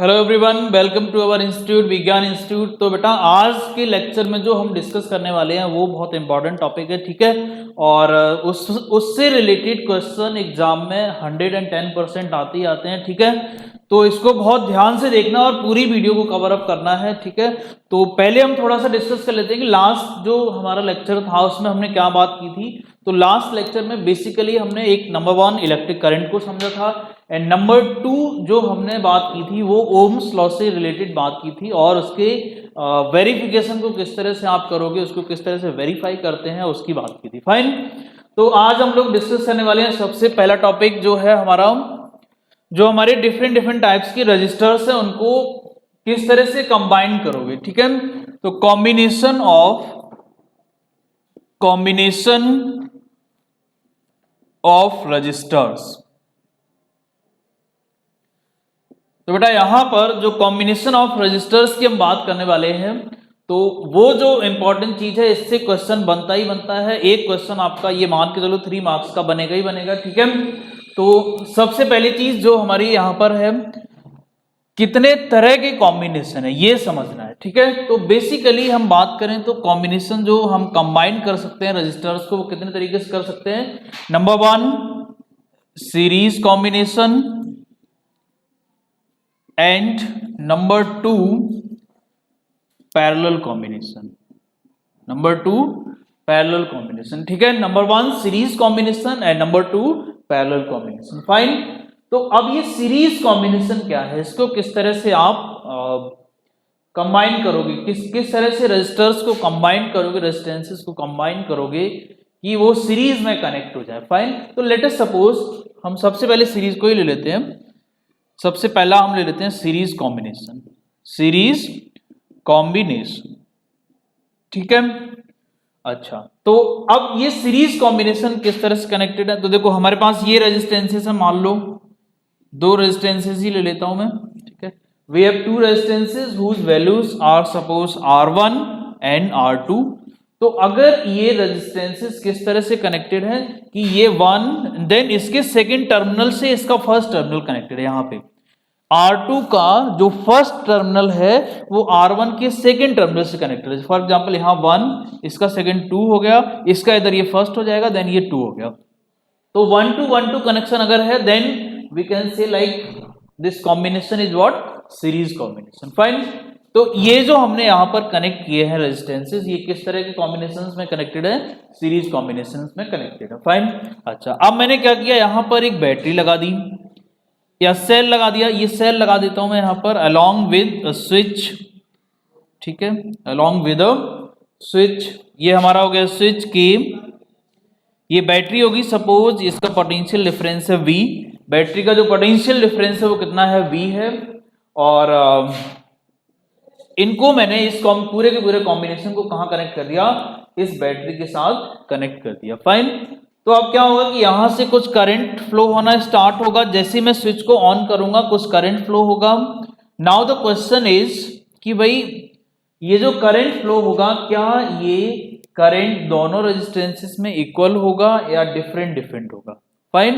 Hello everyone, welcome to our institute Vigyan institute. तो बेटा आज के लेक्चर में जो हम डिस्कस करने वाले हैं वो बहुत इंपॉर्टेंट टॉपिक है, ठीक है। और उससे रिलेटेड क्वेश्चन एग्जाम में 110% आते ही आते हैं, ठीक है। तो इसको बहुत ध्यान से देखना और पूरी वीडियो को कवर अप करना है, ठीक है। तो पहले हम थोड़ा सा डिस्कस कर लेते हैं कि लास्ट जो हमारा लेक्चर था उसमें हमने क्या बात की थी। तो लास्ट लेक्चर में बेसिकली हमने एक नंबर 1 इलेक्ट्रिक करंट को समझा था एंड नंबर 2 जो हमने बात की थी वो ओम्स लॉ से रिलेटेड बात की थी और उसके वेरिफिकेशन को किस तरह से आप करोगे, उसको किस तरह से वेरीफाई करते हैं उसकी बात की थी। फाइन। तो आज हम लोग डिस्कस करने वाले हैं सबसे पहला टॉपिक जो है हमारा, जो हमारे डिफरेंट टाइप्स के रजिस्टर्स हैं उनको किस तरह से कंबाइन करोगे, ठीक है। तो कॉम्बिनेशन ऑफ रजिस्टर्स। तो बेटा यहां पर जो कॉम्बिनेशन ऑफ रजिस्टर्स की हम बात करने वाले हैं, तो वो जो इंपॉर्टेंट चीज है इससे क्वेश्चन बनता ही बनता है। एक क्वेश्चन आपका ये मान के चलो 3 मार्क्स का बनेगा ही बनेगा, ठीक है। तो सबसे पहली चीज जो हमारी यहां पर है, कितने तरह के कॉम्बिनेशन है ये समझना है, ठीक है। तो बेसिकली हम बात करें तो कॉम्बिनेशन जो हम कंबाइन कर सकते हैं रजिस्टर्स को वो कितने तरीके से कर सकते हैं। Number 1 series combination and number 2 parallel combination. ठीक है। Number 1 series combination and number 2 parallel combination. Fine. तो अब ये सीरीज कॉम्बिनेशन क्या है, इसको किस तरह से आप कंबाइन करोगे, किस तरह से रेजिस्टर्स को कंबाइन करोगे, रेजिस्टेंसेस को कंबाइन करोगे कि वो सीरीज में कनेक्ट हो जाए। फाइन। तो लेट अस सपोज हम सबसे पहले सीरीज को ही ले लेते हैं। सबसे पहला हम ले लेते हैं सीरीज कॉम्बिनेशन, ठीक है। अच्छा, तो अब ये सीरीज कॉम्बिनेशन किस तरह से कनेक्टेड है। तो देखो हमारे पास ये रेजिस्टेंसेस है, मान लो 2 रेजिस्टेंसेस ही ले लेता हूं मैं, ठीक है। We have 2 resistances whose values are suppose R1 and R2। तो अगर ये रेजिस्टेंसेस किस तरह से कनेक्टेड है कि ये 1 देन इसके सेकेंड टर्मिनल से इसका फर्स्ट टर्मिनल कनेक्टेड है। यहां पे R2 का जो फर्स्ट टर्मिनल है वो R1 के सेकेंड टर्मिनल से कनेक्टेड है। फॉर एग्जांपल यहां 1, इसका सेकेंड 2 हो गया, इसका इधर ये फर्स्ट हो जाएगा, देन ये 2 हो गया। तो 1 to 1 2 कनेक्शन अगर है then we can say like this combination is what, series combination. Fine. तो ये जो हमने यहां पर कनेक्ट किए हैं रेजिस्टेंसेस, ये किस तरह के कॉम्बिनेशंस में कनेक्टेड है, सीरीज कॉम्बिनेशंस में कनेक्टेड है। फाइन। अच्छा, अब मैंने क्या किया, यहां पर एक बैटरी लगा दी या सेल लगा दिया। ये सेल लगा देता हूं मैं यहां पर अलोंग विद स्विच, ठीक है, अलोंग विद स्विच। ये हमारा हो गया स्विच के। ये बैटरी होगी, सपोज इसका पोटेंशियल डिफरेंस है V। बैटरी का जो पोटेंशियल डिफरेंस है वो कितना है, V है। और इनको मैंने इस पूरे के पूरे कॉम्बिनेशन को कहां कनेक्ट कर दिया, इस बैटरी के साथ कनेक्ट कर दिया। फाइन। तो अब क्या होगा कि यहां से कुछ करंट फ्लो होना स्टार्ट होगा। जैसे मैं स्विच को ऑन करूंगा कुछ करंट फ्लो होगा। नाउ द क्वेश्चन इज कि भाई ये जो करंट फ्लो होगा क्या ये करंट दोनों रेजिस्टेंसेस में इक्वल होगा या डिफरेंट होगा। फाइन।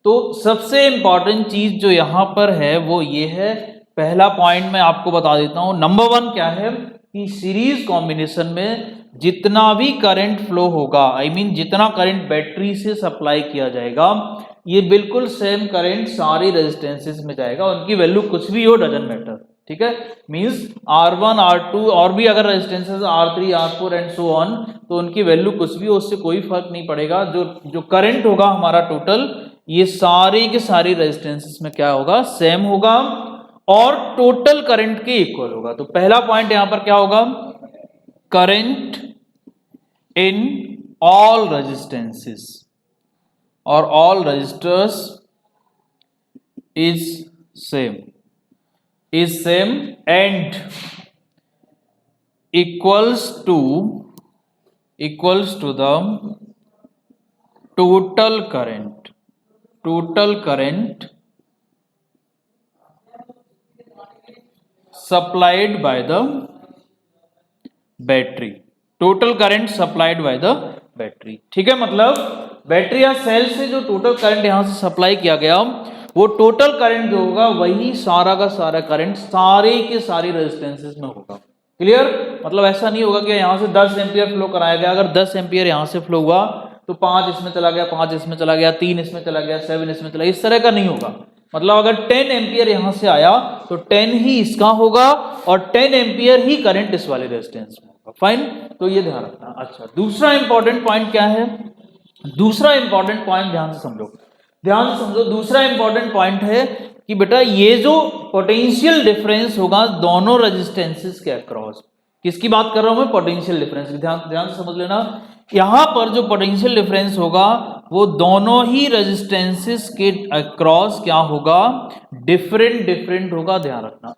तो सबसे इंपॉर्टेंट चीज जो यहां पर है वो ये है, पहला पॉइंट मैं आपको बता देता हूं। नंबर 1 क्या है कि सीरीज कॉम्बिनेशन में जितना भी करंट फ्लो होगा, आई मीन जितना करंट बैटरी से सप्लाई किया जाएगा, ये बिल्कुल सेम करंट सारी रेजिस्टेंसेस में जाएगा। उनकी वैल्यू कुछ भी हो, डजंट मैटर, ठीक है। मींस R1 R2 और भी अगर resistances R3 R4 and so on, तो उनकी वैल्यू कुछ भी हो, उससे कोई फर्क नहीं पड़ेगा। जो करंट होगा हमारा टोटल, ये सारे के सारी रेजिस्टेंसेस में क्या होगा, सेम होगा और टोटल करंट के इक्वल होगा। तो पहला पॉइंट यहां पर क्या होगा, करंट इन ऑल रेजिस्टेंसेस और all registers is same and equals to the total current supplied by the battery, ठीक है। मतलब बैटरी या सेल से जो टोटल करंट यहां से सप्लाई किया गया वो टोटल करंट जो होगा वही सारा का सारा करंट सारे के सारे रेजिस्टेंसेस में होगा। क्लियर? मतलब ऐसा नहीं होगा कि यहाँ से 10 एम्पियर फ्लो कराया गया, अगर 10 एम्पियर यहाँ से फ्लो हुआ तो 5 इसमें चला गया, 5 इसमें चला गया, 3 इसमें चला गया, 7 इसमें चला गया, इस तरह का नहीं होगा। मतलब अगर 10 एम्पियर यहाँ से आया तो 10 ही इसका होगा और 10 एम्पियर ही करंट इस वाले रेजिस्टेंस में होगा। फाइन, तो ये ध्यान रखना। अच्छा, दूसरा इंपॉर्टेंट पॉइंट क्या है? दूसरा इंपॉर्टेंट पॉइंट ध्यान से समझो, ध्यान से समझो। दूसरा इंपॉर्टेंट पॉइंट है कि बेटा ये जो पोटेंशियल डिफरेंस होगा दोनों रेजिस्टेंसेस के अक्रॉस, किसकी बात कर रहा हूं मैं? Potential difference. ध्यान से समझ लेना, यहां पर जो पोटेंशियल डिफरेंस होगा वो दोनों ही रेजिस्टेंसेस के अक्रॉस क्या होगा? डिफरेंट होगा। ध्यान रखना,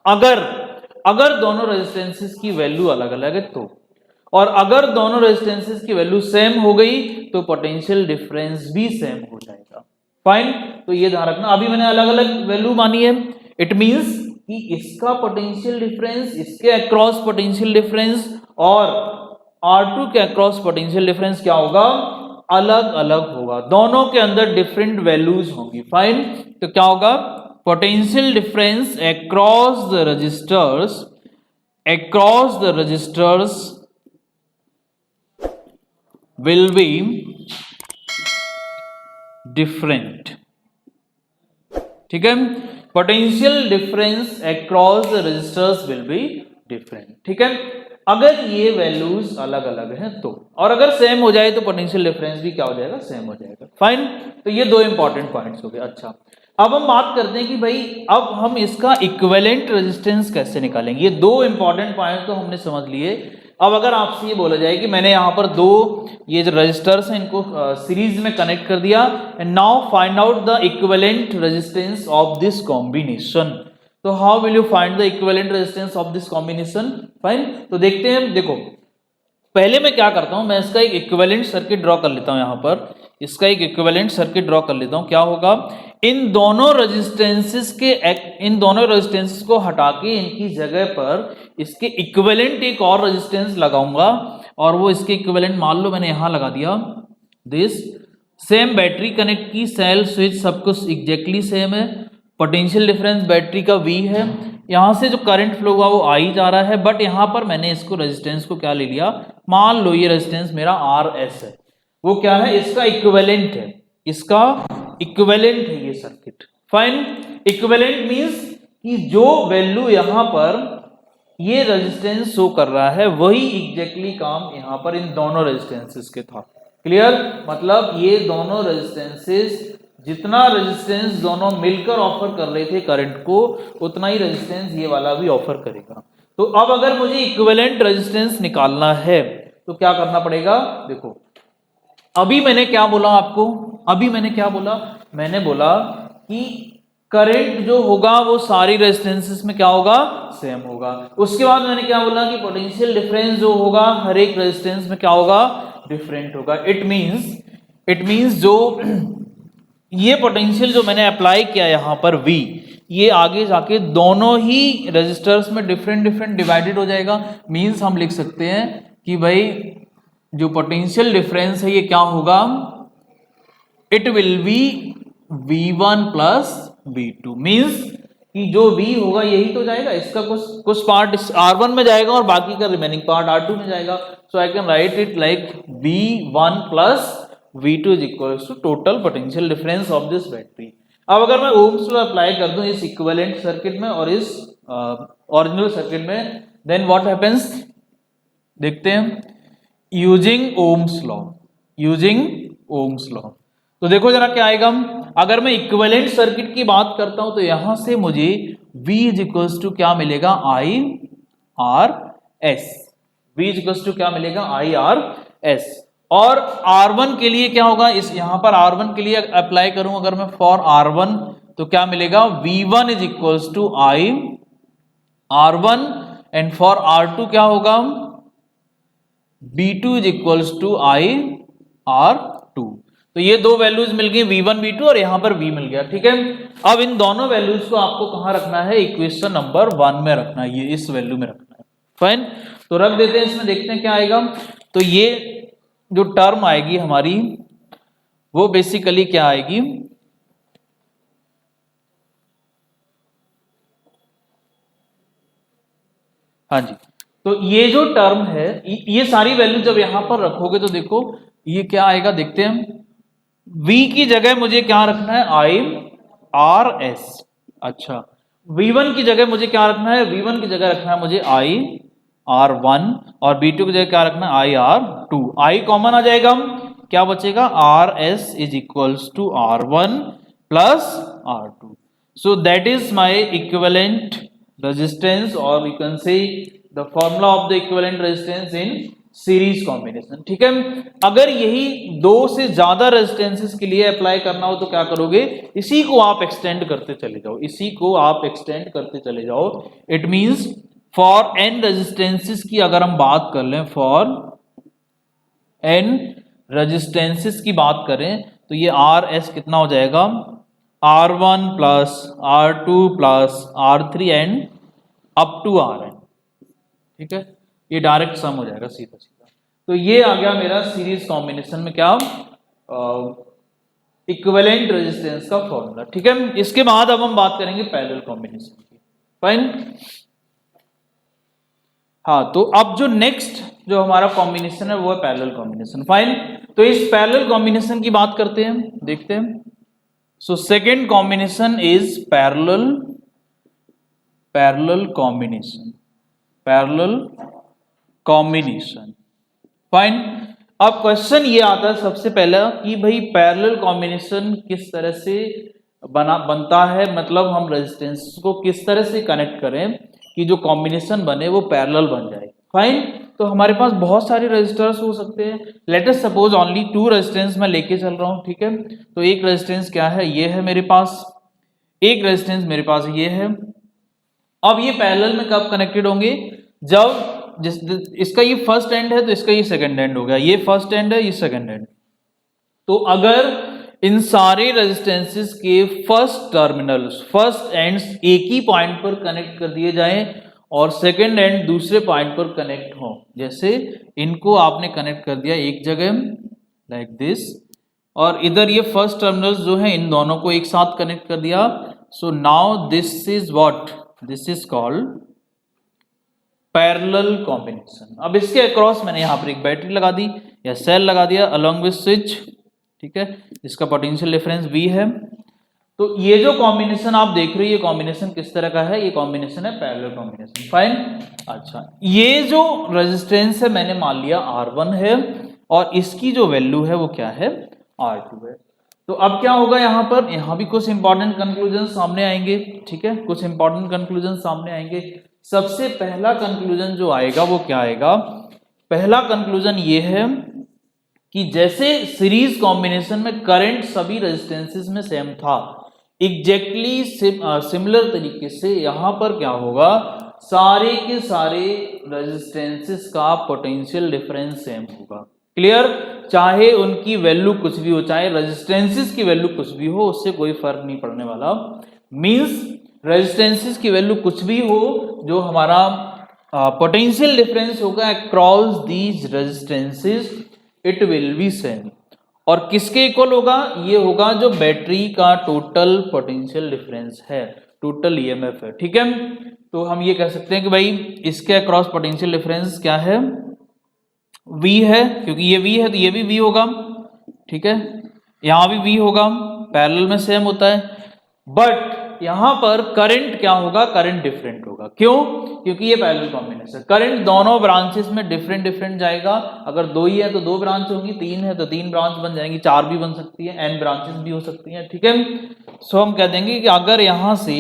अगर दोनों रेजिस्टेंसेस की वैल्यू अलग अलग है तो, और अगर दोनों रेजिस्टेंसेस की वैल्यू सेम हो गई तो पोटेंशियल डिफरेंस भी सेम हो जाएगा। फाइन, तो ये ध्यान रखना। अभी मैंने अलग अलग वैल्यू मानी है, इट मींस कि इसका पोटेंशियल डिफरेंस, इसके अक्रॉस पोटेंशियल डिफरेंस और R2 के अक्रॉस पोटेंशियल डिफरेंस क्या होगा? अलग अलग होगा, दोनों के अंदर डिफरेंट वैल्यूज होंगी। फाइन, तो क्या होगा? Potential difference across the registers will be different। ठीक है, potential difference across the registers will be different. ठीक है, अगर ये वैल्यूज अलग अलग हैं तो, और अगर सेम हो जाए तो पोटेंशियल डिफरेंस भी क्या हो जाएगा? सेम हो जाएगा। फाइन, तो ये दो इंपॉर्टेंट पॉइंट्स हो गए। अच्छा, अब हम बात करते हैं कि भाई अब हम इसका इक्विवेलेंट रेजिस्टेंस कैसे निकालेंगे। ये दो इंपॉर्टेंट पॉइंट तो हमने समझ लिए। अब अगर आपसे ये बोला जाए कि मैंने यहाँ पर दो ये जो रजिस्टर्स हैं इनको सीरीज में कनेक्ट कर दिया, and now find out the equivalent resistance of this combination, तो how will you find the equivalent resistance of this combination? Fine, तो देखते हैं। देखो, पहले मैं क्या करता हूं, मैं इसका एक इक्विवेलेंट सर्किट ड्रॉ कर लेता हूं। यहां पर इसका एक इक्विवेलेंट सर्किट ड्रॉ कर लेता हूं। क्या होगा? इन दोनों रेजिस्टेंसेस को हटा के इनकी जगह पर इसके इक्विवेलेंट एक और रेजिस्टेंस लगाऊंगा, और वो इसके इक्विवेलेंट मान लो मैंने यहां लगा दिया दिस। सेम बैटरी कनेक्ट की, सेल स्विच सब कुछ एग्जैक्टली सेम है। पोटेंशियल डिफरेंस बैटरी का V है, यहां से जो करंट फ्लो हुआ वो I जा रहा है, बट यहां पर मैंने इसको रेजिस्टेंस को क्या ले लिया? मान लो ये रेजिस्टेंस मेरा RS है, वो क्या है? इसका इक्विवेलेंट है, इसका इक्विवेलेंट है ये सर्किट। फाइन, इक्विवेलेंट मींस कि जो वैल्यू यहां पर ये रेजिस्टेंस शो कर रहा है वही एग्जैक्टली काम यहां पर इन दोनों रेजिस्टेंसेस के था। क्लियर? मतलब ये दोनों रेजिस्टेंसेस, जितना रेजिस्टेंस दोनों मिलकर ऑफर कर रहे थे करंट को, उतना ही रेजिस्टेंस ये वाला भी ऑफर करेगा। तो अब अगर मुझे इक्विवेलेंट रेजिस्टेंस निकालना है तो क्या करना पड़ेगा? देखो, अभी मैंने क्या बोला आपको? अभी मैंने क्या बोला? मैंने बोला कि करंट जो होगा वो सारी रेजिस्टेंसेस में क्या होगा? सेम होगा। उसके बाद मैंने क्या बोला कि पोटेंशियल डिफरेंस जो होगा हर एक रेजिस्टेंस में क्या होगा? डिफरेंट होगा। इट मींस जो ये पोटेंशियल जो मैंने अप्लाई किया यहां पर V, ये आगे जाके दोनों ही रेजिस्टर्स में डिफरेंट डिवाइडेड हो जाएगा। मींस हम लिख सकते हैं कि भाई जो पोटेंशियल डिफरेंस है ये क्या होगा? It will be V1 plus V2। Means कि जो V होगा यही तो जाएगा, इसका कुछ पार्ट R1 में जाएगा और बाकी का रिमेनिंग पार्ट R2 में जाएगा। So I can write it like V1 plus V2 is equals to total potential difference of this battery. अब अगर मैं ओम्स लॉ अप्लाई कर दूं इस इक्विवेलेंट सर्किट में और इस ओरिजिनल सर्किट में, देन व्हाट हैपेंस? देखते हैं। यूजिंग ओम्स लॉ, तो देखो जरा क्या आएगा। अगर मैं इक्विवेलेंट सर्किट की बात करता हूं तो यहां से मुझे V इज इक्वल्स टू क्या मिलेगा? IRS। V is equals to क्या मिलेगा? IRS। और R1 के लिए क्या होगा? इस यहां पर R1 के लिए अप्लाई करूं अगर मैं फॉर R1 तो क्या मिलेगा? V1 is equals to IR1, and for R2 क्या होगा? B2 is equals to IR2। तो ये दो वैल्यूज मिल गई, V1 V2, और यहां पर V मिल गया। ठीक है, अब इन दोनों वैल्यूज को आपको कहां रखना है? इक्वेशन नंबर 1 में रखना है, ये इस वैल्यू में रखना है। फाइन, तो रख देते हैं इसमें, देखते हैं क्या आएगा। तो ये जो टर्म आएगी हमारी वो बेसिकली क्या आएगी? हाँ जी, तो ये जो टर्म है, ये सारी वैल्यू जब यहां पर रखोगे तो देखो ये क्या आएगा, देखते हैं हम। v की जगह मुझे क्या रखना है, आई आर एस। अच्छा, v1 की जगह मुझे क्या रखना है, v1 की जगह रखना है मुझे आई आर वन, और v2 की जगह क्या रखना है, I R two. I common आ जाएगा, हम क्या बचेगा, R S is equals to R one plus R two. So that is my equivalent resistance, और you can say the formula of the equivalent resistance in series combination. ठीक है, अगर यही दो से ज्यादा रेजिस्टेंसेस के लिए अप्लाई करना हो तो क्या करोगे, इसी को आप एक्सटेंड करते चले जाओ, इसी को आप एक्सटेंड करते चले जाओ। It means for N resistances की अगर हम बात कर लें, फॉर एन रेजिस्टेंसेस की बात करें तो ये आर एस कितना हो जाएगा, R one plus R two plus R three and up to R N. ठीक है, ये डायरेक्ट सम हो जाएगा सीधा सीधा। तो ये आ गया मेरा सीरीज कॉम्बिनेशन में क्या, इक्विवेलेंट रेजिस्टेंस का फॉर्मूला। ठीक है, इसके बाद अब हम बात करेंगे पैरेलल कॉम्बिनेशन की। फाइन। हाँ, तो अब जो नेक्स्ट जो हमारा कॉम्बिनेशन है वो है पैरेलल कॉम्बिनेशन। फाइन, तो इस पैरेलल कॉम्बिनेशन की बात करते हैं, देखते हैं। So second combination is parallel combination, parallel combination. Fine, अब क्वेश्चन ये आता है सबसे पहला कि भाई पैरेलल कॉम्बिनेशन किस तरह से बनता है, मतलब हम रेजिस्टेंस को किस तरह से कनेक्ट करें कि जो कॉम्बिनेशन बने वो पैरेलल बन जाए। फाइन, तो हमारे पास बहुत सारे रेजिस्टर्स हो सकते हैं। Let us suppose only two resistance मैं लेके चल रहा हूं। ठीक है, तो एक रेजिस्टेंस क्या है, ये है मेरे पास, एक रेजिस्टेंस मेरे पास ये है। अब ये पैरेलल में कब कनेक्टेड होंगे, जब इसका ये फर्स्ट एंड है तो इसका ये सेकंड एंड हो गया, ये फर्स्ट एंड है, ये सेकंड एंड। तो अगर इन सारे रेजिस्टेंसेस के फर्स्ट टर्मिनल्स, फर्स्ट एंड्स एक ही पॉइंट पर कनेक्ट कर दिए जाएं और सेकंड एंड दूसरे पॉइंट पर कनेक्ट हो, जैसे इनको आपने कनेक्ट कर दिया एक जगह लाइक दिस, और इधर ये फर्स्ट टर्मिनल्स जो है इन दोनों को एक साथ कनेक्ट कर दिया। So now this is what, this is called parallel combination. अब इसके अक्रॉस मैंने यहां पर एक बैटरी लगा दी या सेल लगा दिया अलोंग विद स्विच। ठीक है, इसका पोटेंशियल डिफरेंस V है। तो ये जो कॉम्बिनेशन आप देख रहे हो, ये कॉम्बिनेशन किस तरह का है, ये कॉम्बिनेशन है पैरेलल कॉम्बिनेशन। फाइन। अच्छा, ये जो रेजिस्टेंस है मैंने मान लिया R1 है, और इसकी जो वैल्यू है वो क्या है, R2 है। तो अब क्या होगा, यहां पर यहां भी कुछ इंपॉर्टेंट कंक्लूजन सामने आएंगे। ठीक है, कुछ इंपॉर्टेंट कंक्लूजन सामने आएंगे। सबसे पहला कंक्लूजन जो आएगा वो क्या आएगा, पहला कंक्लूजन ये है कि जैसे सीरीज कॉम्बिनेशन में करंट सभी रेजिस्टेंसेस में सेम था, एग्जैक्टली सिमिलर तरीके से यहां पर क्या होगा, सारे के सारे रेजिस्टेंसेस का पोटेंशियल डिफरेंस सेम होगा। क्लियर, चाहे उनकी वैल्यू कुछ भी हो, चाहे रेजिस्टेंसेस की वैल्यू कुछ भी हो, उससे कोई फर्क नहीं पड़ने वाला। मींस रेजिस्टेंसेस की वैल्यू कुछ भी हो, जो हमारा पोटेंशियल डिफरेंस होगा across these resistances, it will be same. और किसके इक्वल होगा, ये होगा जो बैटरी का टोटल पोटेंशियल डिफरेंस है, टोटल ईएमएफ है। ठीक है, तो हम ये कह सकते हैं कि भाई इसके अक्रॉस पोटेंशियल डिफरेंस क्या है, V है, क्योंकि ये V है तो ये भी V होगा। ठीक है, यहां भी V होगा, पैरेलल में सेम होता है। बट यहां पर करंट क्या होगा, करंट डिफरेंट होगा। क्यों, क्योंकि ये पैरेलल कॉम्बिनेशन, करंट दोनों ब्रांचेस में डिफरेंट डिफरेंट जाएगा। अगर दो ही है तो दो ब्रांच होगी, तीन है तो तीन ब्रांच बन जाएंगी, चार भी बन सकती है, n ब्रांचेस भी हो सकती हैं। ठीक है, सो हम कह देंगे कि अगर यहां से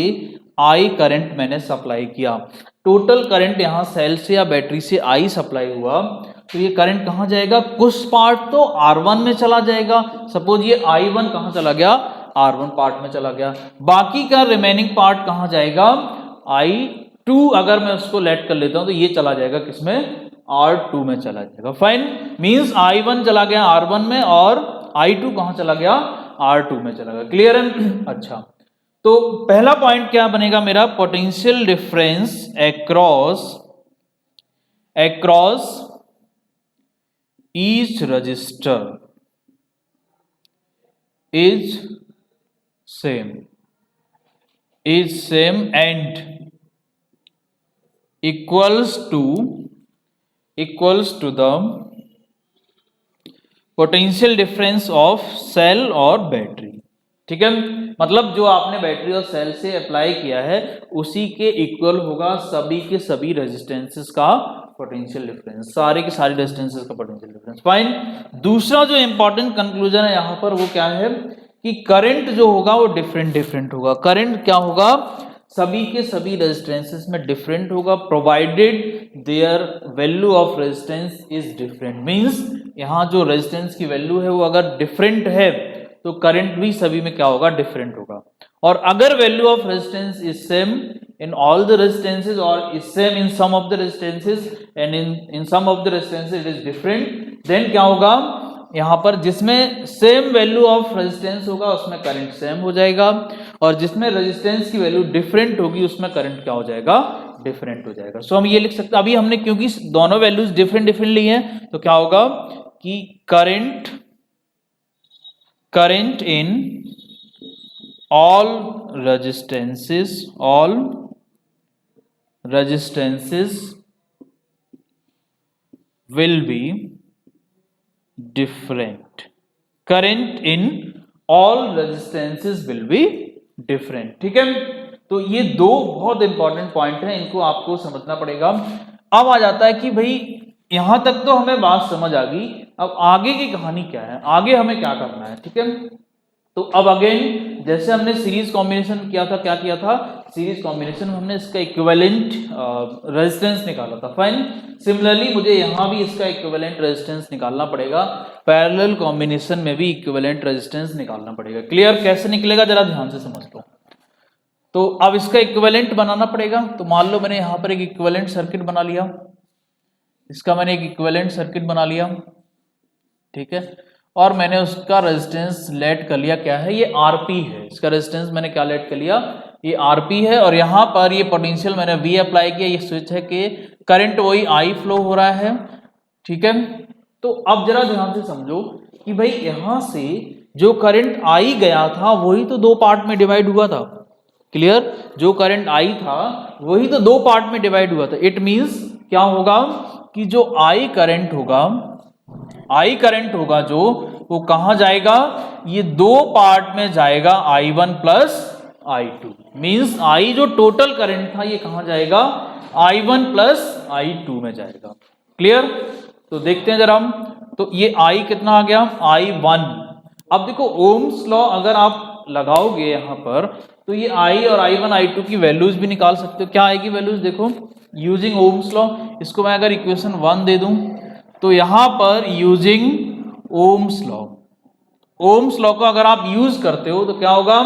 I करंट मैंने सप्लाई किया, टोटल करंट यहां सेल से या बैटरी से I सप्लाई हुआ, तो ये करंट कहां जाएगा, कुछ पार्ट तो R1 में चला जाएगा। सपोज ये I1 कहां चला गया, R1 पार्ट में चला गया, बाकी का रिमेनिंग पार्ट कहां जाएगा, I2 अगर मैं उसको लेट कर लेता हूं तो ये चला जाएगा किसमें, R2 में चला जाएगा। फाइन, मींस I1 चला गया R1 में और I2 कहां चला गया, R2 में चला गया। क्लियर है। अच्छा, तो पहला पॉइंट क्या बनेगा मेरा, potential difference across each register is same and equals to the potential difference of cell और बैटरी। ठीक है, मतलब जो आपने बैटरी और सेल से अप्लाई किया है उसी के इक्वल होगा सभी के सभी रेजिस्टेंसेस का पोटेंशियल डिफरेंस, सारे के सारे रेजिस्टेंसेस का पोटेंशियल डिफरेंस। फाइन। दूसरा जो इंपॉर्टेंट कंक्लूजन है यहाँ पर वो क्या है कि करंट जो होगा वो डिफरेंट होगा। करंट क्या होगा, सभी के सभी रेजिस्टेंसेस में डिफरेंट होगा, provided their value of resistance is different. Means यहाँ जो रेजिस्टेंस की वैल्यू है वो अगर डिफरेंट है तो करंट भी सभी में क्या होगा, डिफरेंट होगा। और अगर value of resistance is same in all the resistances or is same in some of the resistances and in some of the resistances it is different, then क्या होगा, यहाँ पर जिसमें सेम वैल्यू ऑफ रेजिस्टेंस होगा उसमें current same हो जाएगा, और जिसमें रेजिस्टेंस की वैल्यू डिफरेंट होगी उसमें करंट क्या हो जाएगा, डिफरेंट हो जाएगा। सो हम ये लिख सकते हैं, अभी हमने क्योंकि दोनों वैल्यूज डिफरेंट ली हैं तो क्या होगा कि current in all resistances will be different। current in all resistances will be different। ठीक है, तो ये दो बहुत इंपॉर्टेंट पॉइंट हैं, इनको आपको समझना पड़ेगा। अब आ जाता है कि भाई यहां तक तो हमें बात समझ आ गई, अब आगे की कहानी क्या है, आगे हमें क्या करना है। ठीक है, तो अब अगेन जैसे हमने सीरीज कॉम्बिनेशन किया था, क्या किया था, सीरीज कॉम्बिनेशन में हमने इसका इक्विवेलेंट रेजिस्टेंस निकाला था। फाइन। सिमिलरली मुझे यहां भी इसका इक्विवेलेंट रेजिस्टेंस निकालना पड़ेगा, पैरेलल कॉम्बिनेशन में भी इक्विवेलेंट रेजिस्टेंस निकालना पड़ेगा। क्लियर, कैसे निकलेगा जरा ध्यान से समझ लो। तो अब इसका इक्विवेलेंट बनाना पड़ेगा, तो मान लो मैंने यहां पर एक इक्विवेलेंट सर्किट बना लिया, इसका मैंने एक इक्विवेलेंट सर्किट बना लिया। ठीक है, और मैंने उसका रेजिस्टेंस लेट कर लिया, क्या है, ये आरपी है। इसका रेजिस्टेंस मैंने क्या लेट कर लिया, ये आरपी है, और यहां पर ये पोटेंशियल मैंने वी अप्लाई किया, ये स्विच है कि करंट वही आई फ्लो हो रहा है। ठीक है, तो अब जरा ध्यान से समझो कि भाई यहां से जो करंट आई गया था वही तो दो पार्ट में डिवाइड हुआ था। क्लियर, जो करंट आई था वही तो दो पार्ट में डिवाइड हुआ था। इट मींस क्या होगा कि जो आई करंट होगा जो, वो कहां जाएगा, ये दो पार्ट में जाएगा, I1 plus I2। Means I जो टोटल करंट था ये कहां जाएगा, I1 प्लस I2 में जाएगा। क्लियर, तो देखते हैं जरा हम, तो ये I कितना आ गया, I1। अब देखो ओम्स लॉ अगर आप लगाओगे यहां पर तो ये I और I1 I2 की वैल्यूज भी निकाल सकते हो। क्या आएगी वैल्यूज, देखो यूजिंग ओम्स लॉ, इसको मैं अगर इक्वेशन 1 दे दूं तो यहां पर यूजिंग ओम्स लॉ को अगर आप यूज करते हो तो क्या होगा,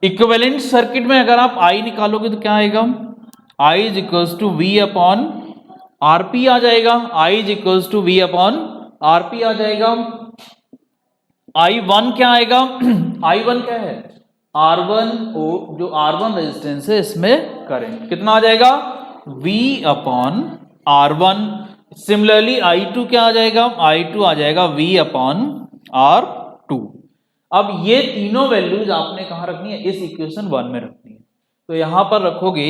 इक्विवेलेंट सर्किट में अगर आप I निकालोगे तो क्या आएगा, I is equals to V upon RP आ जाएगा। I is equals to V upon RP आ जाएगा। I1 क्या आएगा, I1 क्या है, R1 जो R1 रेजिस्टेंस है इसमें करंट कितना आ जाएगा, V upon R1। Similarly I2 क्या आ जाएगा, I2 आ जाएगा V अपॉन R2। अब ये तीनों वैल्यूज आपने कहां रखनी है, इस इक्वेशन 1 में रखनी है। तो यहां पर रखोगे,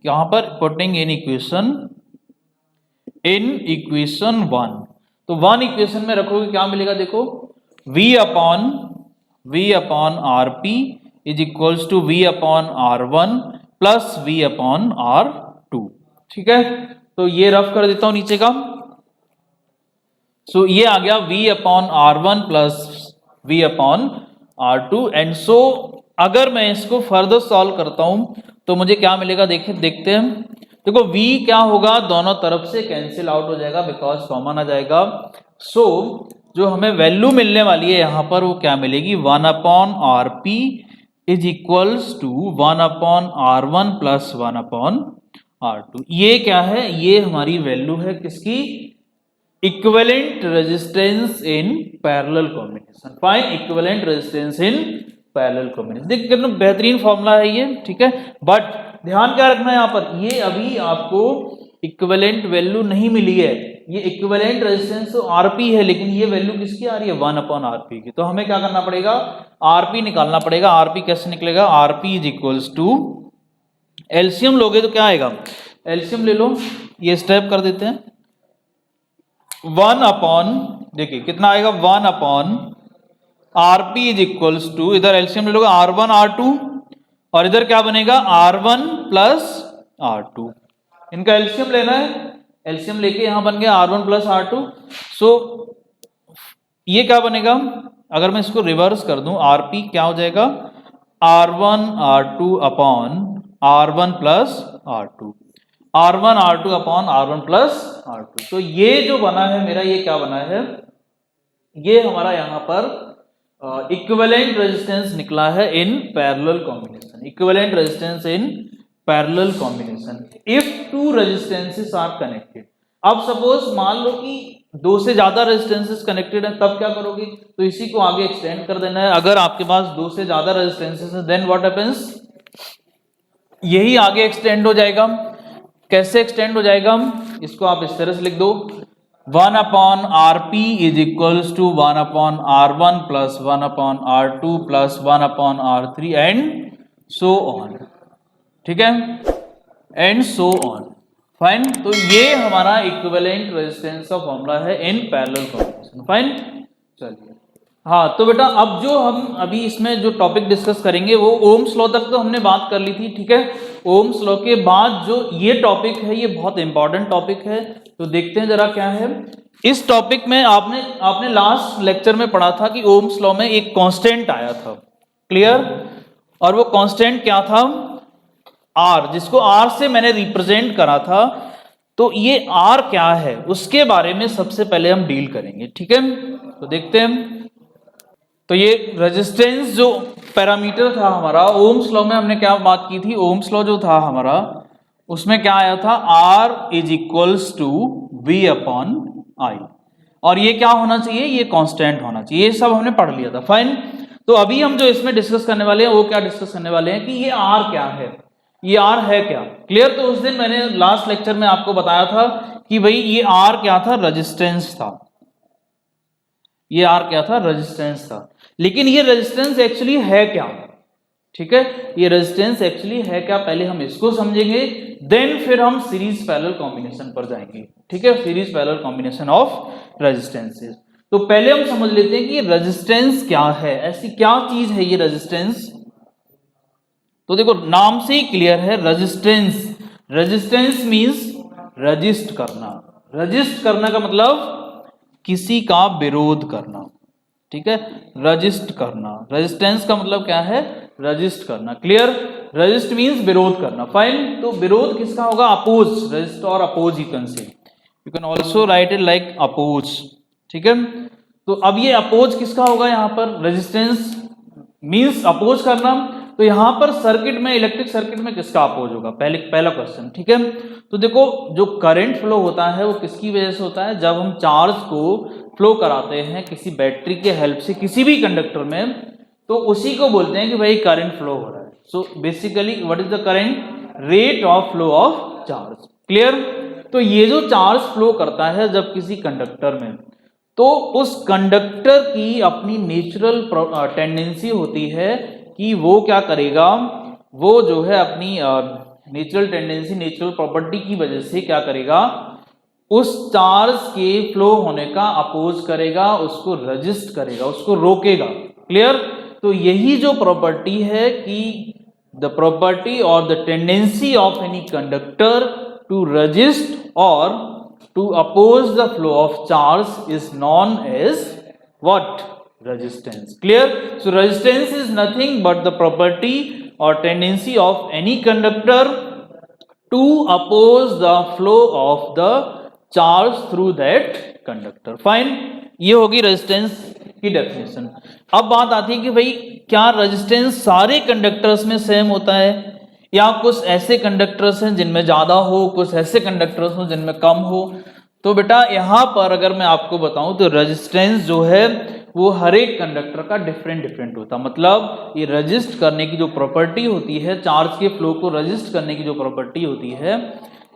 यहां पर पुटिंग इन इक्वेशन 1, तो 1 इक्वेशन में रखोगे क्या मिलेगा, देखो V upon RP is equals to V upon R1 plus V upon R2। ठीक है, तो ये रफ कर देता हूं नीचे का। सो ये आ गया V upon R1 plus V upon R2। And so अगर मैं इसको फर्दर सॉल्व करता हूं तो मुझे क्या मिलेगा, देखते हैं। देखो V क्या होगा, दोनों तरफ से कैंसिल आउट हो जाएगा बिकॉज कॉमन आ जाएगा। सो जो हमें वैल्यू मिलने वाली है यहां पर वो क्या मिलेगी, 1 upon RP is equals to 1 upon R1 plus 1 upon R2। ये क्या है, ये हमारी वैल्यू है किसकी, equivalent resistance in parallel combination. Fine, equivalent resistance in parallel combination. देखिए कितना बेहतरीन फॉर्मूला है ये। ठीक है, बट ध्यान क्या रखना है यहाँ पर, ये अभी आपको इक्विवेलेंट वैल्यू नहीं मिली है, ये इक्विवेलेंट रेजिस्टेंस तो आरपी है, लेकिन ये वैल्यू किसकी आ रही है, 1 अपॉन आरपी की। तो हमें क्या करना पड़ेगा, आरपी निकालना पड़ेगा। आरपी कैसे निकलेगा, RP is equals to, LCM लोगे तो क्या आएगा, एलसीएम ले लो, ये स्टेप कर देते हैं। 1 अपॉन, देखिए कितना आएगा, 1 अपॉन आरपी इज इक्वल्स टू, इधर एलसीएम ले लोगे R1 R2 और इधर क्या बनेगा R1 प्लस R2, इनका एलसीएम लेना है, एलसीएम लेके यहां बन गया R1 प्लस R2। सो ये क्या बनेगा, अगर मैं इसको रिवर्स कर दूं, आरपी क्या हो जाएगा R1 R2 upon R1 plus R2, R1 R2 upon R1 plus R2। तो ये जो बना है मेरा, ये क्या बना है, ये हमारा यहां पर इक्विवेलेंट रेजिस्टेंस निकला है in parallel combination, equivalent resistance in parallel combination if two resistances are connected. अब सपोज मान लो कि दो से ज्यादा रेजिस्टेंसेस कनेक्टेड है, तब क्या करोगे, तो इसी को आगे एक्सटेंड कर देना है। अगर आपके पास दो से ज्यादा रेजिस्टेंसेस है देन व्हाट हैपेंस, यही आगे एक्सटेंड हो जाएगा। कैसे एक्सटेंड हो जाएगा, इसको आप इस तरह से लिख दो, 1 अपॉन RP is equals to 1 upon R1 plus 1 upon R2 plus 1 upon R3 and so on, ठीक है, एंड सो ऑन, फाइन। तो ये हमारा इक्विवेलेंट रेजिस्टेंस का फॉर्मूला है इन पैरेलल कॉम्बिनेशन, फाइन। चलिए हाँ, तो बेटा अब जो हम अभी इसमें जो टॉपिक डिस्कस करेंगे वो ओम्स लॉ तक तो हमने बात कर ली थी, ठीक है। ओम्स लॉ के बाद जो ये टॉपिक है ये बहुत इंपॉर्टेंट टॉपिक है, तो देखते हैं जरा क्या है इस टॉपिक में। आपने लास्ट लेक्चर में पढ़ा था कि ओम्स लॉ में एक कांस्टेंट आया था, क्लियर, और वो कांस्टेंट क्या था, R, जिसको R से मैंने रिप्रेजेंट करा था। तो ये R क्या है उसके बारे में सबसे पहले हम डील करेंगे, ठीक है। तो देखते हैं, तो ये रेजिस्टेंस जो पैरामीटर था हमारा, ओम्स लॉ में हमने क्या बात की थी, ओम्स लॉ जो था हमारा उसमें क्या आया था, R is equals to V upon I, और ये क्या होना चाहिए, ये कांस्टेंट होना चाहिए, ये सब हमने पढ़ लिया था, फाइन। तो अभी हम जो इसमें डिस्कस करने वाले हैं वो क्या डिस्कस करने वाले हैं कि ये R क्या है, ये R है क्या, क्लियर। तो उस दिन मैंने लास्ट लेक्चर में आपको बताया था कि भाई ये R क्या था, रेजिस्टेंस था, ये R क्या था, रेजिस्टेंस था। लेकिन ये रेजिस्टेंस एक्चुअली है क्या, ठीक है, ये रेजिस्टेंस एक्चुअली है क्या, पहले हम इसको समझेंगे, देन फिर हम सीरीज पैरेलल कॉम्बिनेशन पर जाएंगे, ठीक है, series parallel combination of resistances. तो पहले हम समझ लेते हैं कि रेजिस्टेंस क्या है, ऐसी क्या चीज है ये रेजिस्टेंस। तो देखो नाम से ही क्लियर है, रेजिस्टेंस, रेजिस्टेंस मींस रजिस्ट करना, रजिस्ट करना का मतलब किसी का विरोध करना, ठीक है, रजिस्ट करना, रेजिस्टेंस का मतलब क्या है, रजिस्ट करना, क्लियर। रजिस्ट मींस विरोध करना, फाइन। तो विरोध किसका होगा, अपोज, रजिस्ट और oppose you can also write it like oppose, ठीक है। तो अब ये अपोज किसका होगा, यहां पर रेजिस्टेंस मींस अपोज करना, तो यहां पर सर्किट में, इलेक्ट्रिक सर्किट में किसका अपोज होगा, पहला क्वेश्चन, ठीक है। तो देखो जो करंट फ्लो होता है वो किसकी वजह से होता है, जब हम चार्ज को फ्लो कराते हैं किसी बैटरी के हेल्प से किसी भी कंडक्टर में, तो उसी को बोलते हैं कि भाई करंट फ्लो हो रहा है। So basically what is the current, rate of flow of charge, clear. तो ये जो चार्ज फ्लो करता है जब किसी कंडक्टर में, तो उस कंडक्टर की अपनी नेचुरल टेंडेंसी होती है कि वो क्या करेगा, वो जो है अपनी नेचुरल टेंडेंसी, नेचुरल प्रॉपर्टी की वजह से क्या करेगा, उस चार्ज के फ्लो होने का अपोज करेगा, उसको रजिस्ट करेगा, उसको रोकेगा, क्लियर। तो यही जो प्रॉपर्टी है कि the property or the tendency of any conductor to resist or to oppose the flow of charge is known as what, resistance, clear. So resistance is nothing but the property or tendency of any conductor to oppose the flow of the charge through that conductor, fine। ये होगी resistance की definition. अब बात आती है कि भाई क्या रेजिस्टेंस सारे कंडक्टर्स में सेम होता है, या कुछ ऐसे कंडक्टर्स हैं जिनमें ज्यादा हो, कुछ ऐसे कंडक्टर्स हो जिनमें कम हो। तो बेटा यहां पर अगर मैं आपको बताऊं तो रेजिस्टेंस जो है वो हर एक कंडक्टर का डिफरेंट होता है, मतलब ये रजिस्ट करने की जो प्रॉपर्टी होती है, चार्ज के फ्लो को रजिस्ट करने की जो प्रॉपर्टी होती है,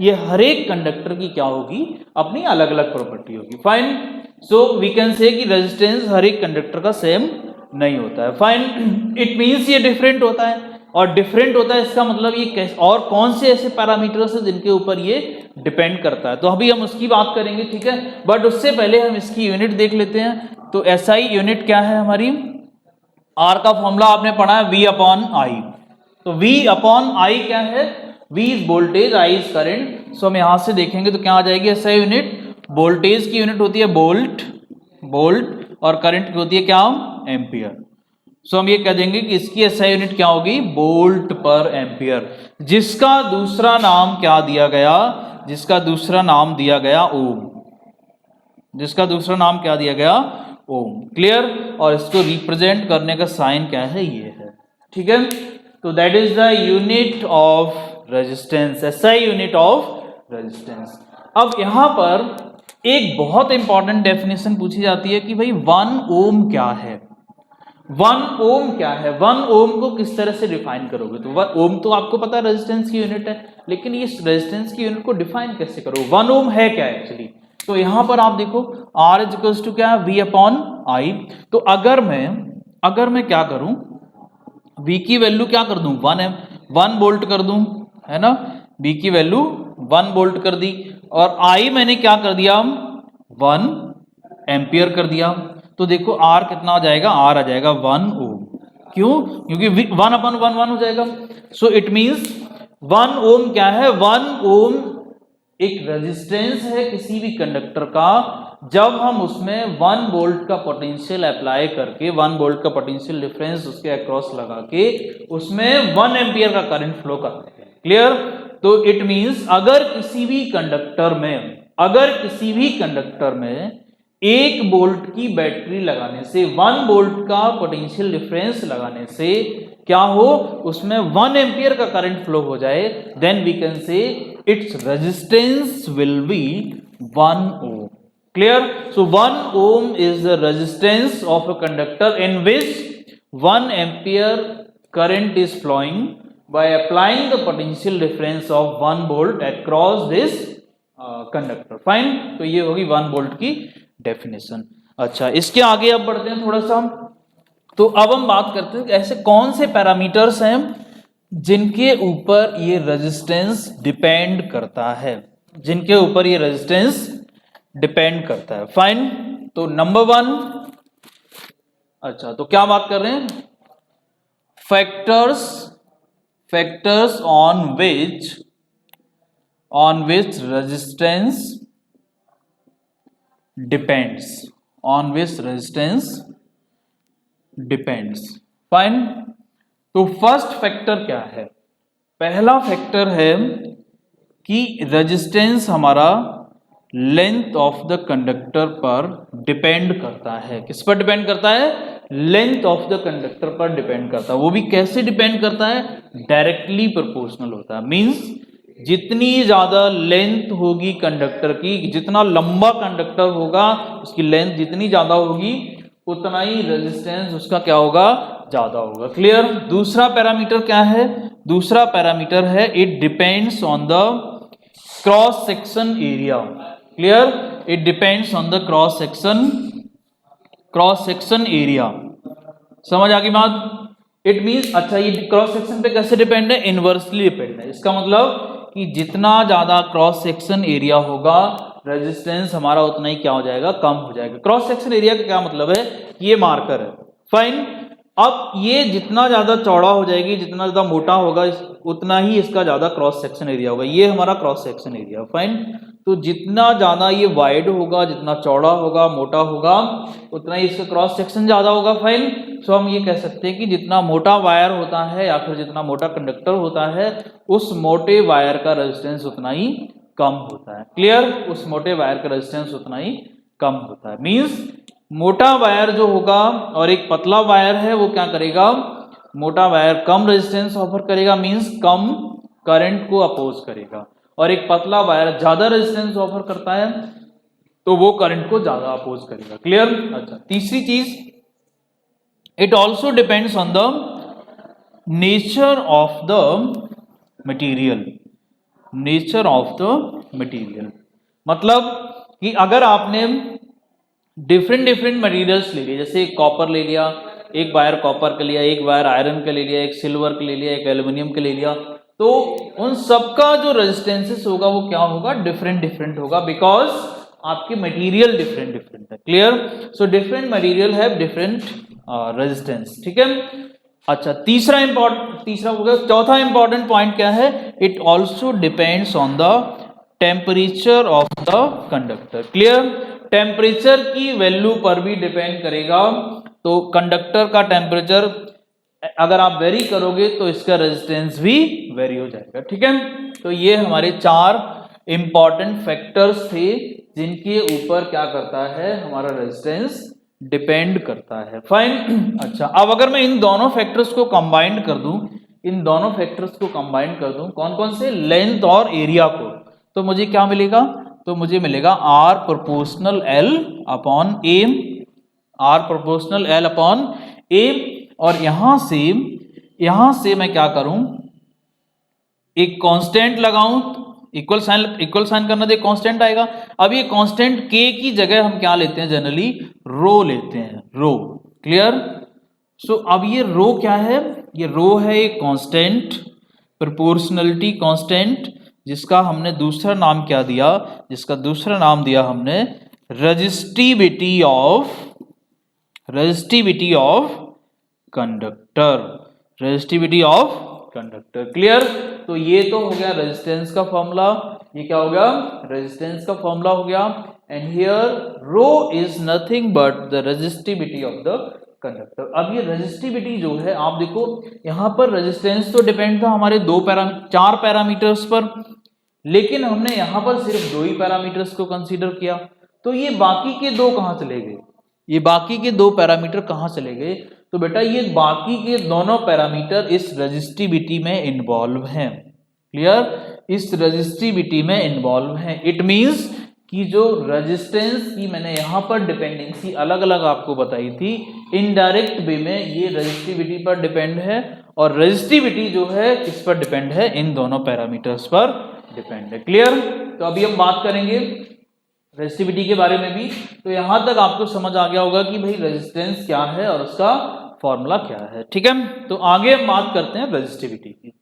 ये हर एक कंडक्टर की क्या होगी, अपनी अलग अलग प्रॉपर्टी होगी, फाइन। सो वी कैन से कि रेजिस्टेंस हर एक कंडक्टर का सेम नहीं होता है, फाइन। इट मींस ये डिफरेंट होता है, और डिफरेंट होता है इसका मतलब ये कैसे, और कौन से ऐसे पैरामीटर्स हैं जिनके ऊपर ये डिपेंड करता है, तो अभी हम उसकी बात करेंगे, ठीक है। बट उससे पहले हम इसकी यूनिट देख लेते हैं। तो एसआई यूनिट क्या है हमारी, आर का फॉर्मूला आपने पढ़ा है V अपॉन आई। तो V अपॉन आई क्या है, V is voltage, I is current. So हम यहां से देखेंगे तो क्या आ जाएगी एसआई यूनिट, वोल्टेज की यूनिट होती है वोल्ट, और करंट की होती है क्या, एम्पियर। सो हम ये कह देंगे कि इसकी एसआई यूनिट क्या होगी, वोल्ट पर एम्पियर, जिसका दूसरा नाम क्या दिया गया, जिसका दूसरा नाम दिया गया ओम, जिसका दूसरा नाम क्या दिया गया, ओम। क्लियर। और इसको रिप्रेजेंट करने का साइन क्या है, ये है, ठीक है। तो that is the unit of resistance, SI unit of resistance. अब यहां पर एक बहुत इंपॉर्टेंट डेफिनेशन पूछी जाती है कि भाई 1 ओम क्या है, 1 ओम क्या है, 1 ओम को किस तरह से डिफाइन करोगे। तो 1 ओम तो आपको पता है रेजिस्टेंस की यूनिट है, लेकिन इस रेजिस्टेंस की यूनिट को डिफाइन कैसे करो, 1 ओम है क्या एक्चुअली। तो यहां पर आप देखो R इज इक्वल्स टू क्या है, V अपॉन आई। तो अगर मैं क्या करूं, V की वैल्यू क्या कर दूं, 1 वोल्ट कर दूं, है ना, V की वैल्यू 1 वोल्ट कर दी, और I मैंने क्या कर दिया, 1 एम्पियर कर दिया। तो देखो R कितना आ जाएगा, R आ जाएगा 1 ओम। क्यों, क्योंकि 1 अपॉन 1 1 हो जाएगा। सो इट मींस 1 ओम क्या है, 1 ओम एक रेजिस्टेंस है किसी भी कंडक्टर का, जब हम उसमें 1 वोल्ट का पोटेंशियल अप्लाई करके, 1 वोल्ट का पोटेंशियल डिफरेंस उसके अक्रॉस लगा के उसमें 1 एम्पियर का करंट फ्लो करते हैं। क्लियर। तो इट मींस अगर किसी भी कंडक्टर में 1 वोल्ट की बैटरी लगाने से, 1 वोल्ट का पोटेंशियल डिफरेंस लगाने से क्या हो, उसमें 1 एम्पियर का करंट फ्लो हो जाए, then we can say it's resistance will be 1 ohm. Clear. So 1 ohm is the resistance of a conductor in which 1 ampere current is flowing by applying the potential difference of 1 volt across this conductor. Fine. तो ये होगी 1 volt की definition. अच्छा, इसके आगे अब बढ़ते हैं थोड़ा सा। तो अब हम बात करते हैं कि ऐसे कौन से पैरामीटर्स हैं जिनके ऊपर ये रेजिस्टेंस डिपेंड करता है, जिनके ऊपर ये रेजिस्टेंस डिपेंड करता है। फाइन। तो नंबर 1, अच्छा तो क्या बात कर रहे हैं, factors on which resistance depends, fine. तो फर्स्ट फैक्टर क्या है, पहला फैक्टर है कि रेजिस्टेंस हमारा लेंथ ऑफ द कंडक्टर पर डिपेंड करता है। किस पर डिपेंड करता है, लेंथ ऑफ द कंडक्टर पर डिपेंड करता है। वो भी कैसे डिपेंड करता है, डायरेक्टली प्रोपोर्शनल होता है। मींस जितनी ज्यादा लेंथ होगी कंडक्टर की, जितना लंबा कंडक्टर होगा उसकी लेंथ जितनी ज्यादा होगी उतना ही रेजिस्टेंस उसका क्या होगा, ज्यादा होगा। क्लियर। दूसरा पैरामीटर क्या है, दूसरा पैरामीटर है it depends on the cross section area. Clear. It depends on the cross section area. समझ आ गई बात। इट मींस, अच्छा ये क्रॉस सेक्शन पे कैसे डिपेंड है, इनवर्सली डिपेंड है। इसका मतलब कि जितना ज्यादा क्रॉस सेक्शन एरिया होगा रेजिस्टेंस हमारा उतना ही क्या हो जाएगा, कम हो जाएगा। क्रॉस सेक्शन एरिया का क्या मतलब है, ये मार्कर है। फाइन। अब ये जितना ज्यादा चौड़ा हो जाएगी, जितना ज्यादा मोटा होगा उतना ही इसका ज्यादा क्रॉस सेक्शन एरिया होगा। ये हमारा क्रॉस सेक्शन एरिया। फाइन। तो जितना ज्यादा ये वाइड होगा, जितना चौड़ा होगा, मोटा होगा, उतना ही इसका क्रॉस सेक्शन ज्यादा होगा। फाइन। सो हम ये कह सकते हैं कि जितना मोटा वायर होता है या फिर जितना मोटा कंडक्टर होता है, उस मोटे वायर का रेजिस्टेंस उतना ही कम होता है। क्लियर। उस मोटे वायर का रेजिस्टेंस उतना ही कम होता है। मींस मोटा वायर जो होगा और एक पतला वायर है, वो क्या करेगा, मोटा वायर कम रेजिस्टेंस ऑफर करेगा, मींस कम करंट को अपोज करेगा, और एक पतला वायर ज्यादा रेजिस्टेंस ऑफर करता है तो वो करंट को ज्यादा अपोज करेगा। क्लियर। अच्छा, तीसरी चीज, it also depends on the nature of the material. मतलब कि अगर आपने डिफरेंट मटेरियल्स ले लिए, जैसे कॉपर ले लिया, एक वायर कॉपर का लिया, एक वायर आयरन का ले लिया, एक सिल्वर का ले लिया, एक एल्युमिनियम का ले लिया, तो उन सबका जो रेजिस्टेंसेस होगा वो क्या होगा, डिफरेंट डिफरेंट होगा, बिकॉज आपके मटेरियल डिफरेंट डिफरेंट है। Clear? So different material have different resistance. ठीक है, अच्छा तीसरा हो गया। चौथा इंपॉर्टेंट पॉइंट क्या है, it also depends on the temperature of the conductor. Clear? Temperature की वैल्यू पर भी डिपेंड करेगा, तो कंडक्टर का टेम्परेचर अगर आप वेरी करोगे तो इसका रेजिस्टेंस भी वेरी हो जाएगा। ठीक है, तो ये हमारे 4 इंपॉर्टेंट फैक्टर्स थे जिनके ऊपर क्या करता है, हमारा रेजिस्टेंस डिपेंड करता है। फाइन। अच्छा, अब अगर मैं इन दोनों फैक्टर्स को कंबाइन कर दूं, कौन कौन से, लेंथ और एरिया को, तो मुझे क्या मिलेगा, तो मुझे मिलेगा R proportional L upon M, और यहां से मैं क्या करूं, एक कांस्टेंट लगाऊं, इक्वल साइन करना, तो एक कांस्टेंट आएगा। अब ये कांस्टेंट k की जगह हम क्या लेते हैं, जनरली रो लेते हैं, रो। क्लियर? सो अब ये रो क्या है, ये रो है एक कांस्टेंट, प्रोपोर्शनलिटी कांस्टेंट, जिसका हमने दूसरा नाम क्या दिया, हमने रेजिस्टिविटी ऑफ कंडक्टर। क्लियर? तो ये तो हो गया रेजिस्टेंस का फॉर्मूला, ये क्या हो गया, रेजिस्टेंस का फॉर्मूला हो गया। And here rho is nothing but the resistivity of the conductor. अब ये रेजिस्टिविटी जो है, आप देखो यहां पर रेजिस्टेंस तो डिपेंड था हमारे 4 पैरामीटर्स पर, लेकिन हमने यहां पर सिर्फ 2 ही पैरामीटर्स को कंसीडर किया, तो ये बाकी के 2 कहां चले गए, ये बाकी के 2 पैरामीटर कहां चले गए, तो बेटा ये बाकी के दोनों पैरामीटर इस रेजिस्टिविटी में इन्वॉल्व हैं। क्लियर? इस रेजिस्टिविटी में इन्वॉल्व हैं। इट मींस कि जो रेजिस्टेंस की मैंने यहां पर डिपेंडेंसी अलग अलग आपको बताई थी, इनडायरेक्ट वे में ये रेजिस्टिविटी पर डिपेंड है, और रेजिस्टिविटी जो है किस पर डिपेंड है, इन दोनों पैरामीटर्स पर डिपेंड है। क्लियर? तो अभी हम बात करेंगे रेजिस्टिविटी के बारे में भी। तो यहां तक आपको समझ आ गया होगा कि भाई रेजिस्टेंस क्या है और उसका फॉर्मूला क्या है। ठीक है, तो आगे हम बात करते हैं रेजिस्टिविटी की।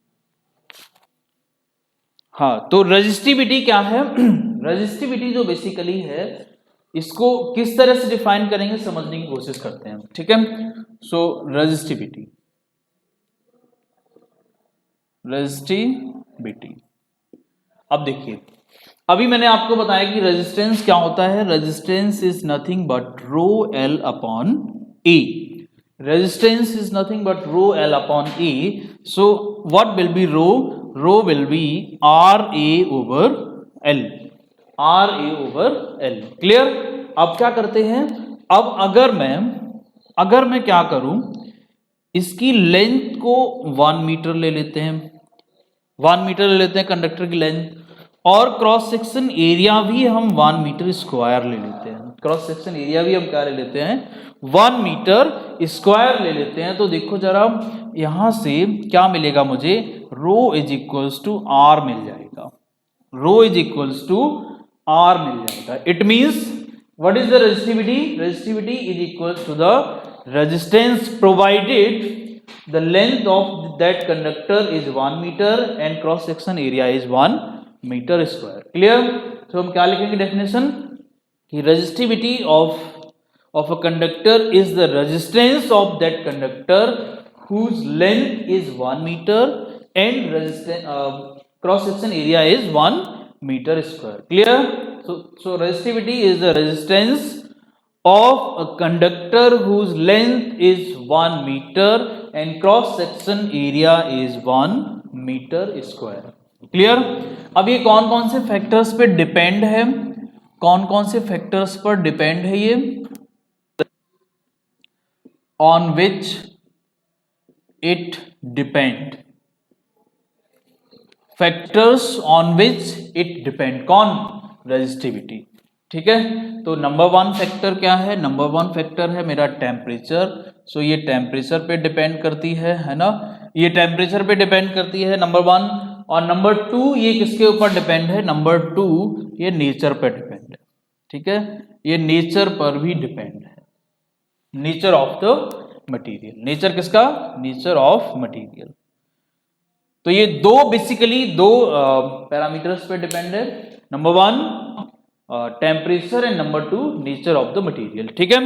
हाँ, तो रेजिस्टिविटी क्या है? रेजिस्टिविटी जो बेसिकली है, इसको किस तरह से डिफाइन करेंगे, समझने की कोशिश करते हैं। ठीक है, सो रेजिस्टिविटी अब देखिए, अभी मैंने आपको बताया कि रेजिस्टेंस क्या होता है, resistance is nothing but rho L upon A. Resistance is nothing but rho L upon A. So what will be rho? Rho will be R A over L, clear? अब क्या करते हैं, अब अगर मैं क्या करूं, इसकी लेंथ को 1 मीटर ले लेते हैं, 1 मीटर ले लेते हैं कंडक्टर की लेंथ, और क्रॉस सेक्शन एरिया भी हम 1 मीटर स्क्वायर ले लेते हैं। क्रॉस सेक्शन एरिया भी हम क्या ले लेते हैं, 1 मीटर स्क्वायर ले लेते हैं। तो देखो जरा, यहां से क्या मिलेगा मुझे, rho is equals to R मिल जाएगा, it means what is the resistivity is equals to the resistance provided the length of that conductor is 1 meter and cross section area is 1 meter square. Clear? So हम क्या लिखेंगे definition, कि resistivity of a conductor is the resistance of that conductor whose length is 1 meter and cross section area is 1 meter square. Clear? So resistivity is the resistance of a conductor whose length is 1 meter and cross section area is 1 meter square. Clear? अब ये कौन कौन से factors पे depend है, ये on which it depend, factors on which it depend, कौन? Resistivity. ठीक है, तो नंबर 1 फैक्टर क्या है, नंबर 1 फैक्टर है मेरा टेम्परेचर। सो ये टेम्परेचर पे डिपेंड करती है ना, ये टेम्परेचर पे डिपेंड करती है, नंबर 1। और नंबर 2 ये किसके ऊपर डिपेंड है, नंबर 2 ये नेचर पे डिपेंड है। ठीक है, ये नेचर पर भी डिपेंड है, nature of the material. Nature किसका? Nature of material. तो ये बेसिकली दो पैरामीटर्स पे डिपेंड है। Number 1 temperature and number 2 nature of the material. ठीक है।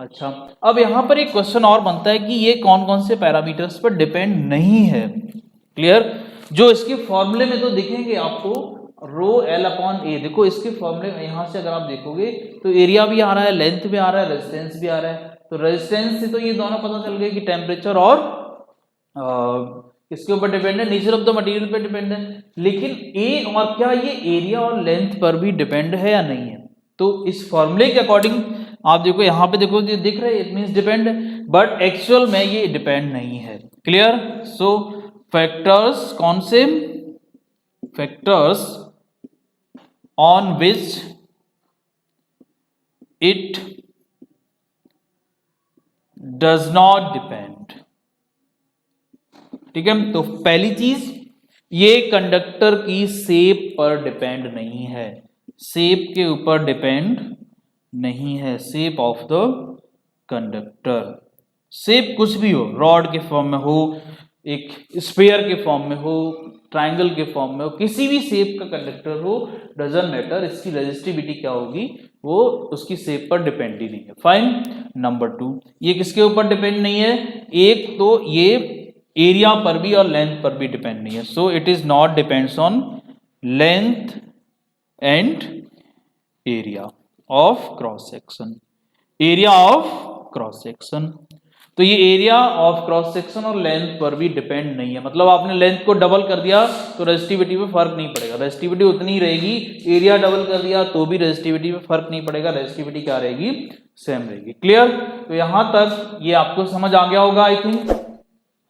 अच्छा, अब यहां पर एक क्वेश्चन और बनता है कि ये कौन कौन से पैरामीटर्स पर डिपेंड नहीं है। क्लियर? जो इसके फॉर्मूले में तो दिखेंगे आपको, रो एल अपॉन ए। देखो इसके फॉर्मूले में यहां से अगर आप देखोगे तो एरिया भी आ रहा है, लेंथ भी आ रहा है, रेजिस्टेंस भी आ रहा है। तो रेजिस्टेंस से तो ये दोनों पता चल गए कि टेम्परेचर और किसके ऊपर डिपेंड है? नेचर ऑफ द मटेरियल पे डिपेंड है। लेकिन ए और क्या ये एरिया और लेंथ पर भी डिपेंड है या नहीं है? तो इस फॉर्मूले के अकॉर्डिंग आप देखो, यहां पे देखो ये दिख रहा है, इट मींस डिपेंड है, बट एक्चुअल में ये डिपेंड नहीं है। क्लियर? सो फैक्टर्स, कौन से factors on which it does not depend. ठीक है। तो पहली चीज, ये कंडक्टर की शेप पर डिपेंड नहीं है, शेप के ऊपर डिपेंड नहीं है, shape of the conductor. Shape कुछ भी हो, रॉड के फॉर्म में हो, एक स्फीयर के फॉर्म में हो, ट्रायंगल के फॉर्म में हो, किसी भी शेप का कंडक्टर हो, डजंट मैटर, इसकी रेजिस्टिविटी क्या होगी वो उसकी शेप पर डिपेंड ही नहीं है। फाइन। नंबर 2, ये किसके ऊपर डिपेंड नहीं है? एक तो ये एरिया पर भी और लेंथ पर भी डिपेंड नहीं है। So it is not depends on length and area of cross section. Area of cross section, तो ये एरिया ऑफ क्रॉस सेक्शन और लेंथ पर भी डिपेंड नहीं है। मतलब आपने लेंथ को डबल कर दिया तो रेजिस्टिविटी में फर्क नहीं पड़ेगा, रेजिस्टिविटी उतनी ही रहेगी। एरिया डबल कर दिया तो भी रेजिस्टिविटी में फर्क नहीं पड़ेगा, रेजिस्टिविटी क्या रहेगी? सेम रहेगी। क्लियर? तो यहां तक ये आपको समझ आ गया होगा आई थिंक।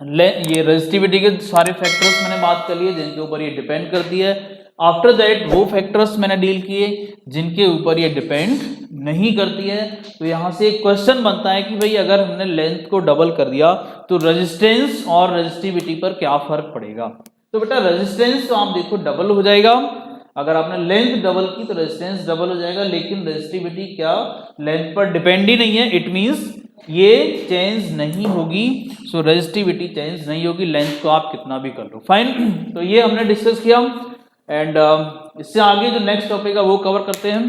ये रेजिस्टिविटी के सारे फैक्टर्स मैंने बात कर लिए जिनके ऊपर ये डिपेंड करती है। आफ्टर दैट वो फैक्टर्स मैंने डील किए जिनके ऊपर ये डिपेंड नहीं करती है। तो यहां से एक क्वेश्चन बनता है कि भाई अगर हमने लेंथ को डबल कर दिया तो रेजिस्टेंस और रेजिस्टिविटी पर क्या फर्क पड़ेगा? तो बेटा रेजिस्टेंस तो आप देखो डबल हो जाएगा, अगर आपने लेंथ डबल की तो रेजिस्टेंस डबल हो जाएगा, लेकिन रेजिस्टिविटी क्या लेंथ पर डिपेंड ही नहीं है, इट मींस ये चेंज नहीं होगी। सो रेजिस्टिविटी चेंज नहीं होगी, लेंथ को आप कितना भी कर लो। फाइन। तो ये हमने डिस्कस किया एंड इससे आगे जो नेक्स्ट टॉपिक है वो कवर करते हैं।